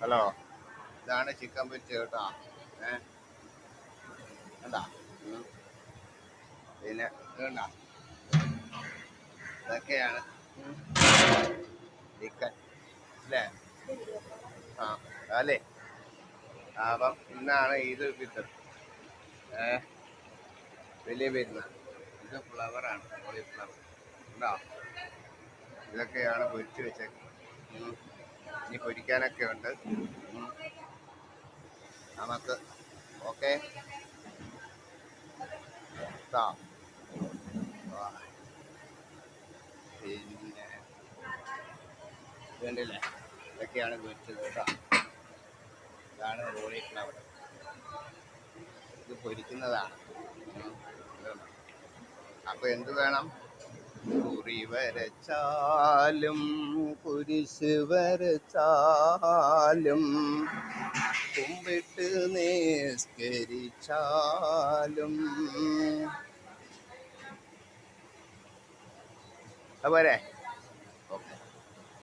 Hello, ഇതാണ് chicken പൊരിച്ച കേട്ടോ. കണ്ടാ? പിന്നെ വേണ്ട, ഇതൊക്കെയാണ് ചിക്കൻ അല്ലേ? ആ അല്ലേ? അപ്പം ഇന്നാണ് ഈദുൽ ഫിത്തർ, വലിയ പെരുന്നാൾ. ഇത് ഫ്ലവറാണ്, കോളിഫ്ലവർ. ഉണ്ടോ? ഇതൊക്കെയാണ് പൊരിച്ച് വെച്ചേക്കുന്നത്. ഇനി പൊരിക്കാനൊക്കെ ഉണ്ട് നമുക്ക്. ഓക്കെ, പിന്നെ വേണ്ടില്ലേ, ഇതൊക്കെയാണ് പൊരിച്ചത് കേട്ടോ. ഇതാണ് കോളിഫ്ലവർ, ഇത് പൊരിക്കുന്നതാണ്. അപ്പൊ എന്ത് വേണം? കുറി വരച്ചാലും കുരിശ് വരച്ചാലും കുമ്പിട്ട് നിസ്കരിച്ചാലും അതുപോലെ. ഓക്കെ.